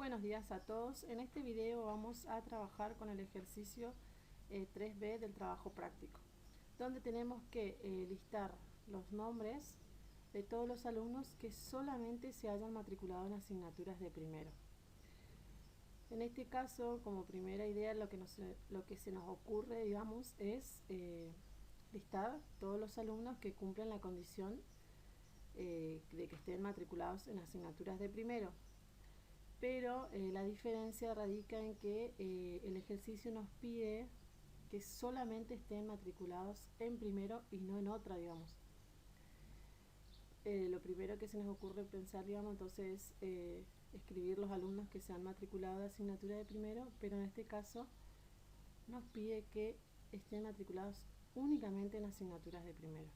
Buenos días a todos. En este video vamos a trabajar con el ejercicio 3B del trabajo práctico, donde tenemos que listar los nombres de todos los alumnos que solamente se hayan matriculado en asignaturas de primero. En este caso, como primera idea, lo que se nos ocurre, digamos, es listar todos los alumnos que cumplen la condición de que estén matriculados en asignaturas de primero. Pero la diferencia radica en que el ejercicio nos pide que solamente estén matriculados en primero y no en otra, digamos. Lo primero que se nos ocurre pensar, digamos, entonces es escribir los alumnos que se han matriculado de asignatura de primero, pero en este caso nos pide que estén matriculados únicamente en asignaturas de primero.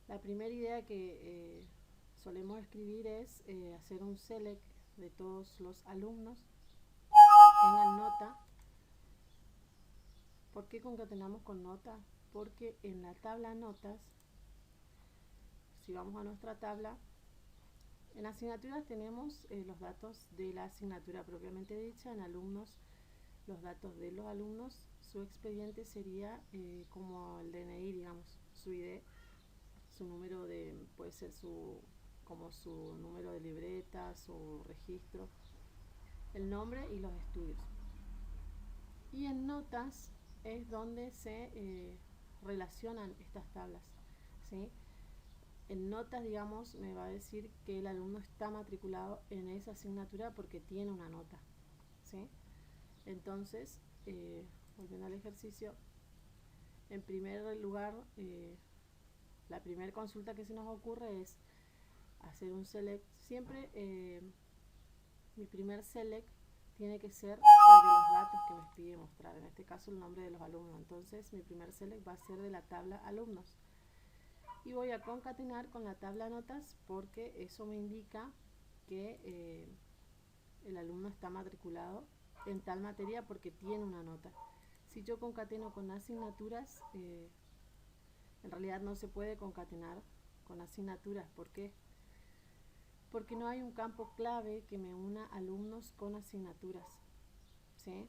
La primera idea que solemos escribir es hacer un select de todos los alumnos que tengan nota. ¿Por qué concatenamos con nota? Porque en la tabla notas, si vamos a nuestra tabla, en asignaturas tenemos los datos de la asignatura propiamente dicha, en alumnos los datos de los alumnos, su expediente sería como el DNI, digamos, su ID, su número de, puede ser como su número de libreta, su registro, el nombre y los estudios. Y en notas es donde se relacionan estas tablas, ¿sí? En notas, digamos, me va a decir que el alumno está matriculado en esa asignatura porque tiene una nota, ¿sí? Entonces, volviendo al ejercicio, en primer lugar, la primera consulta que se nos ocurre es hacer un select. Siempre mi primer select tiene que ser de los datos que me pide mostrar, en este caso el nombre de los alumnos. Entonces mi primer select va a ser de la tabla alumnos y voy a concatenar con la tabla notas porque eso me indica que el alumno está matriculado en tal materia porque tiene una nota. Si yo concateno con asignaturas, en realidad no se puede concatenar con asignaturas. ¿Por qué? Porque no hay un campo clave que me una alumnos con asignaturas, ¿sí?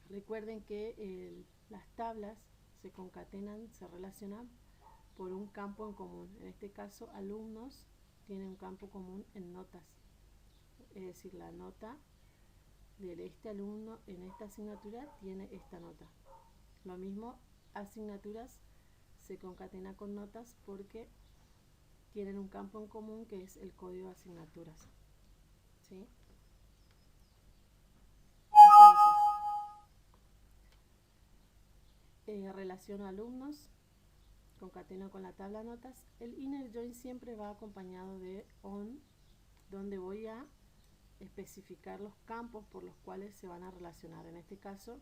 Recuerden que las tablas se concatenan, se relacionan por un campo en común. En este caso, alumnos tiene un campo común en notas, es decir, la nota de este alumno en esta asignatura tiene esta nota. Lo mismo, asignaturas se concatena con notas porque tienen un campo en común que es el código de asignaturas, ¿sí? Entonces, relaciono alumnos, concateno con la tabla notas. El inner join siempre va acompañado de on, donde voy a especificar los campos por los cuales se van a relacionar. En este caso,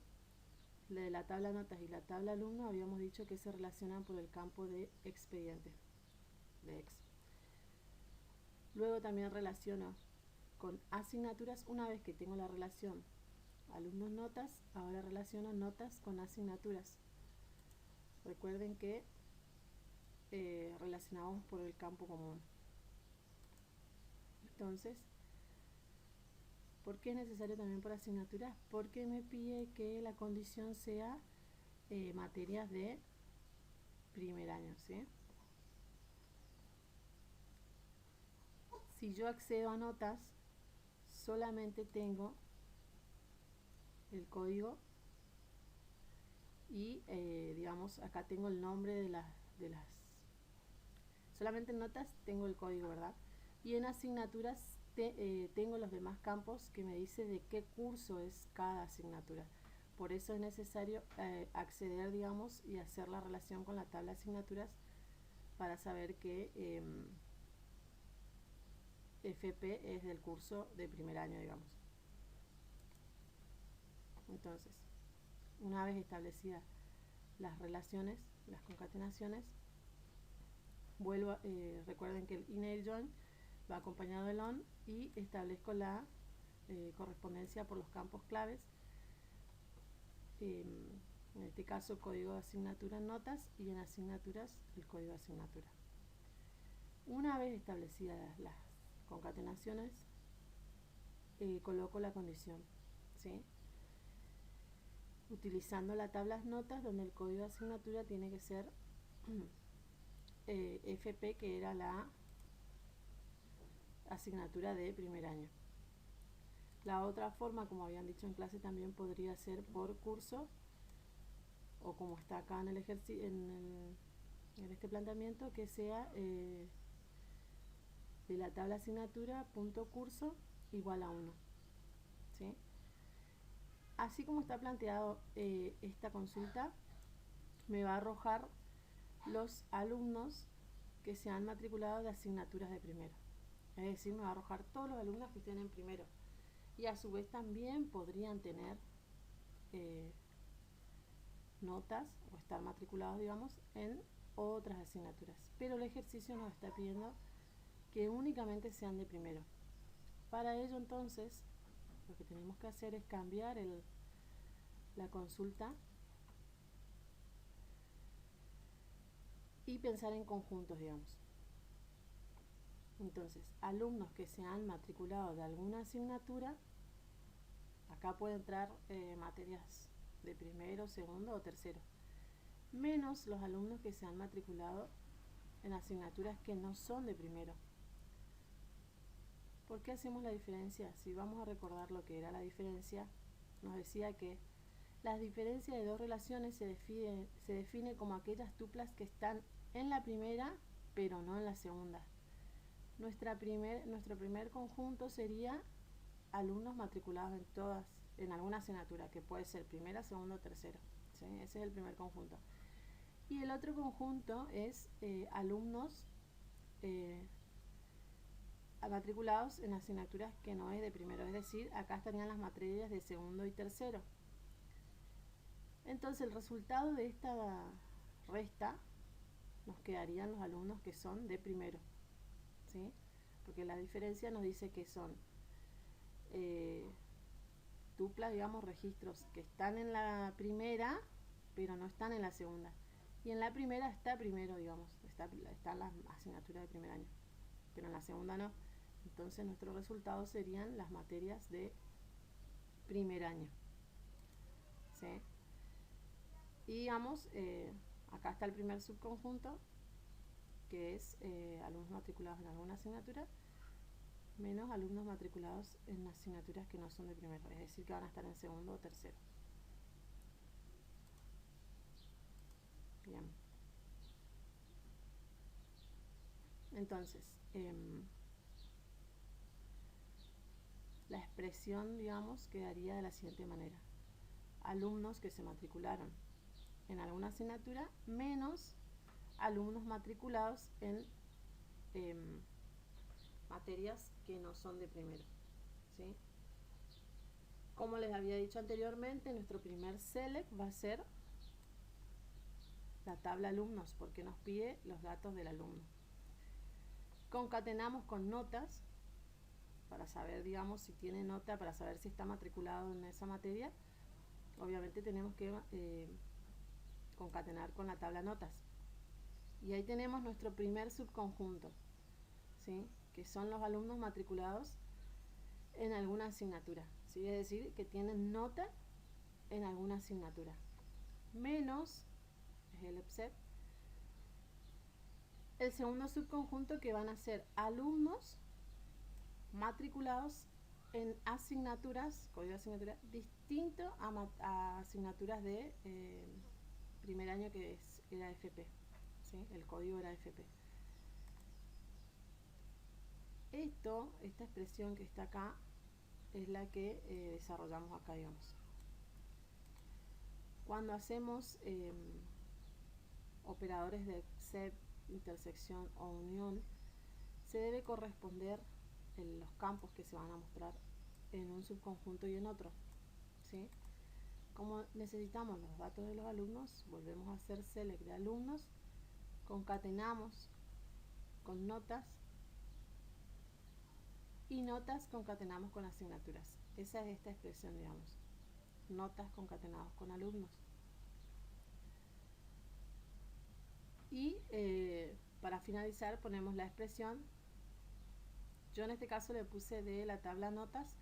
de la tabla notas y la tabla alumno habíamos dicho que se relacionan por el campo de expediente, de ex. Luego también relaciono con asignaturas. Una vez que tengo la relación alumnos notas, ahora relaciono notas con asignaturas. Recuerden que relacionamos por el campo común. Entonces, ¿por qué es necesario también por asignaturas? Porque me pide que la condición sea materias de primer año, ¿sí? Si yo accedo a notas, solamente tengo el código y digamos acá tengo el nombre de las solamente en notas tengo el código, ¿verdad? Y en asignaturas tengo los demás campos que me dice de qué curso es cada asignatura. Por eso es necesario acceder, digamos, y hacer la relación con la tabla de asignaturas para saber que FP es del curso de primer año, digamos. Entonces, una vez establecidas las relaciones, las concatenaciones, recuerden que el inner join va acompañado del on y establezco la correspondencia por los campos claves. En este caso, código de asignatura en notas y en asignaturas el código de asignatura. Una vez establecidas las concatenaciones, coloco la condición, ¿sí? Utilizando la tabla notas, donde el código de asignatura tiene que ser FP, que era la asignatura de primer año. La otra forma, como habían dicho en clase, también podría ser por curso, o como está acá en el ejercicio, en este planteamiento, que sea de la tabla asignatura punto curso igual a 1, ¿sí? Así como está planteado esta consulta, me va a arrojar los alumnos que se han matriculado de asignaturas de primero. Es decir, me va a arrojar todos los alumnos que estén en primero. Y a su vez también podrían tener notas o estar matriculados, digamos, en otras asignaturas. Pero el ejercicio nos está pidiendo que únicamente sean de primero. Para ello, entonces, lo que tenemos que hacer es cambiar la consulta y pensar en conjuntos, digamos. Entonces, alumnos que se han matriculado de alguna asignatura, acá puede entrar materias de primero, segundo o tercero, menos los alumnos que se han matriculado en asignaturas que no son de primero. ¿Por qué hacemos la diferencia? Si vamos a recordar lo que era la diferencia, nos decía que la diferencia de dos relaciones se define como aquellas tuplas que están en la primera pero no en la segunda. Nuestro primer conjunto sería alumnos matriculados en alguna asignatura, que puede ser primera, segunda o tercero, ¿sí? Ese es el primer conjunto. Y el otro conjunto es alumnos matriculados en asignaturas que no es de primero, es decir, acá estarían las materias de segundo y tercero. Entonces el resultado de esta resta nos quedarían los alumnos que son de primero, ¿sí? Porque la diferencia nos dice que son duplas, digamos, registros que están en la primera pero no están en la segunda, y en la primera está primero, digamos, están las asignaturas de primer año, pero en la segunda no. Entonces nuestro resultado serían las materias de primer año, ¿sí? Y digamos, acá está el primer subconjunto, que es alumnos matriculados en alguna asignatura menos alumnos matriculados en asignaturas que no son de primero, es decir, que van a estar en segundo o tercero. Bien. Entonces, la expresión, digamos, quedaría de la siguiente manera: alumnos que se matricularon en alguna asignatura menos alumnos matriculados en materias que no son de primero, ¿sí? Como les había dicho anteriormente, nuestro primer select va a ser la tabla alumnos, porque nos pide los datos del alumno. Concatenamos con notas para saber, digamos, si tiene nota, para saber si está matriculado en esa materia. Obviamente tenemos que concatenar con la tabla notas. Y ahí tenemos nuestro primer subconjunto, ¿sí? Que son los alumnos matriculados en alguna asignatura, ¿sí? Es decir, que tienen nota en alguna asignatura. Menos, es el EPSET, el segundo subconjunto, que van a ser alumnos matriculados en asignaturas, código de asignatura, distinto a asignaturas de primer año, que era FP, ¿sí? El código era FP. Esta expresión que está acá es la que desarrollamos acá, digamos. Cuando hacemos operadores de except, intersección o unión, se debe corresponder los campos que se van a mostrar en un subconjunto y en otro, ¿sí? Como necesitamos los datos de los alumnos, volvemos a hacer select de alumnos, concatenamos con notas, y notas concatenamos con asignaturas. Esa es esta expresión, digamos, notas concatenados con alumnos. Y para finalizar ponemos la expresión. Yo en este caso le puse de la tabla notas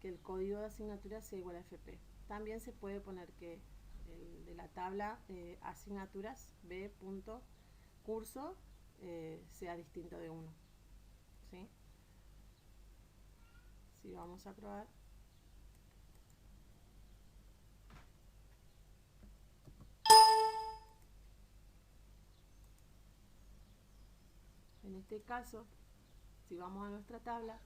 que el código de asignatura sea igual a FP. También se puede poner que el de la tabla asignaturas B.curso sea distinto de 1. ¿Sí? Si vamos a probar. En este caso, si vamos a nuestra tabla,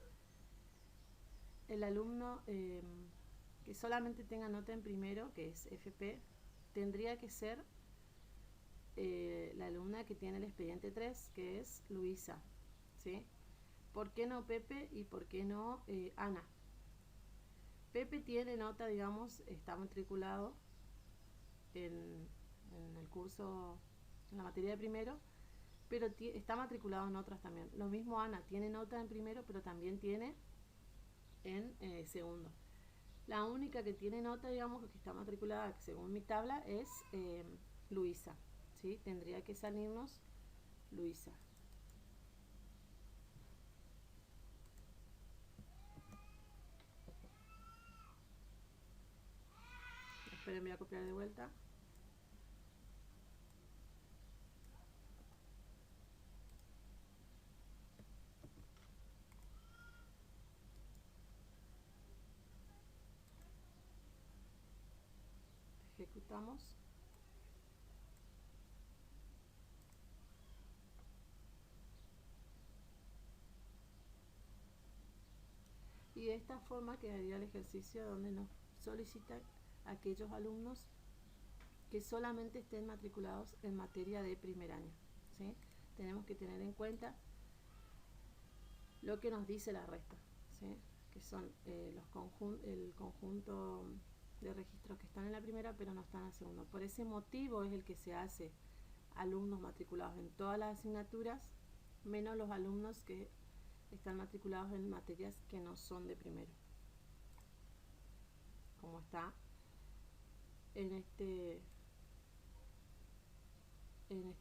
el alumno que solamente tenga nota en primero, que es FP, tendría que ser la alumna que tiene el expediente 3, que es Luisa. ¿Sí? ¿Por qué no Pepe y por qué no Ana? Pepe tiene nota, digamos, está matriculado en el curso, en la materia de primero, pero está matriculado en otras también. Lo mismo Ana, tiene nota en primero, pero también tiene en segundo. La única que tiene nota, digamos, que está matriculada, según mi tabla, es Luisa. ¿Sí? Tendría que salirnos Luisa. Esperen, voy a copiar de vuelta. Ejecutamos. Y de esta forma quedaría el ejercicio donde nos solicita aquellos alumnos que solamente estén matriculados en materia de primer año. ¿Sí? Tenemos que tener en cuenta lo que nos dice la resta, ¿sí? Que son el conjunto de registros que están en la primera pero no están en la segunda. Por ese motivo es el que se hace alumnos matriculados en todas las asignaturas, menos los alumnos que están matriculados en materias que no son de primero, como está en esta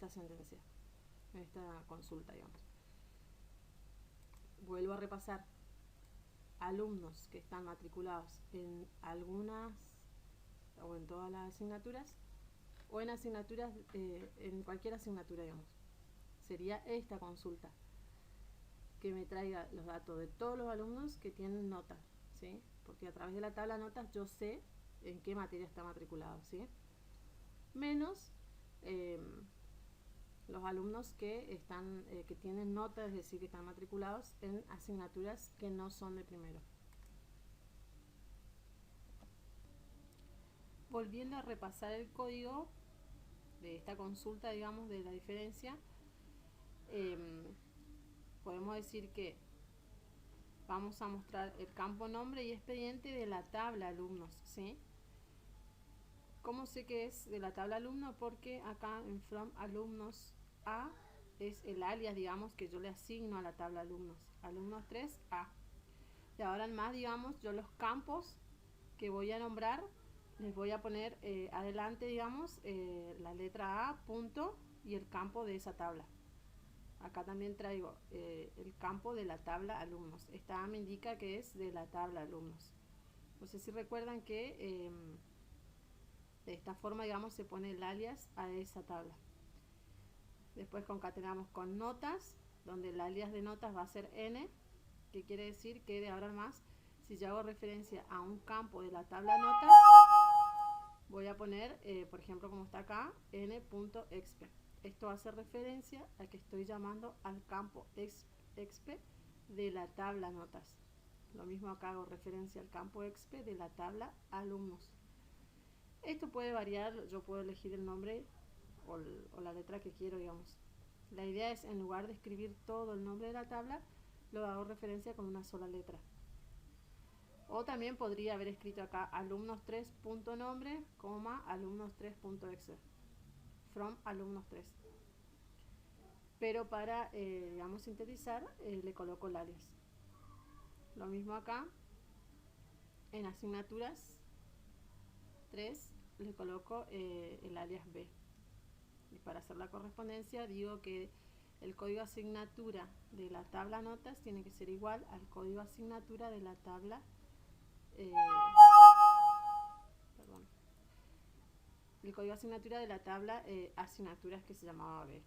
sentencia, en esta consulta, digamos. Vuelvo a repasar: alumnos que están matriculados en algunas o en todas las asignaturas, o en asignaturas, en cualquier asignatura, digamos. Sería esta consulta que me traiga los datos de todos los alumnos que tienen nota, ¿sí? Porque a través de la tabla de notas yo sé en qué materia está matriculado, ¿sí? Menos los alumnos que tienen nota, es decir, que están matriculados en asignaturas que no son de primero. Volviendo a repasar el código de esta consulta, digamos, de la diferencia, podemos decir que vamos a mostrar el campo nombre y expediente de la tabla alumnos, ¿sí? ¿Cómo sé que es de la tabla alumno? Porque acá en from alumnos A es el alias, digamos, que yo le asigno a la tabla alumnos. Alumnos 3 A. Y ahora en más, digamos, yo los campos que voy a nombrar les voy a poner adelante, digamos, la letra A, punto, y el campo de esa tabla. Acá también traigo el campo de la tabla alumnos. Esta A me indica que es de la tabla alumnos. No sé si recuerdan que de esta forma, digamos, se pone el alias a esa tabla. Después concatenamos con notas, donde el alias de notas va a ser n, que quiere decir que de ahora en más, si yo hago referencia a un campo de la tabla notas, voy a poner, por ejemplo, como está acá, n.exp. Esto hace referencia a que estoy llamando al campo exp de la tabla notas. Lo mismo acá hago referencia al campo exp de la tabla alumnos. Esto puede variar, yo puedo elegir el nombre o la letra que quiero, digamos. La idea es, en lugar de escribir todo el nombre de la tabla, lo hago referencia con una sola letra. O también podría haber escrito acá alumnos 3.nombre, alumnos 3.exe, from alumnos 3. Pero para, digamos, sintetizar, le coloco el alias. Lo mismo acá, en asignaturas 3, le coloco el alias B. Y para hacer la correspondencia digo que el código asignatura de la tabla notas tiene que ser igual al código asignatura de la tabla eh, perdón, el código de asignatura de la tabla asignaturas que se llamaba B.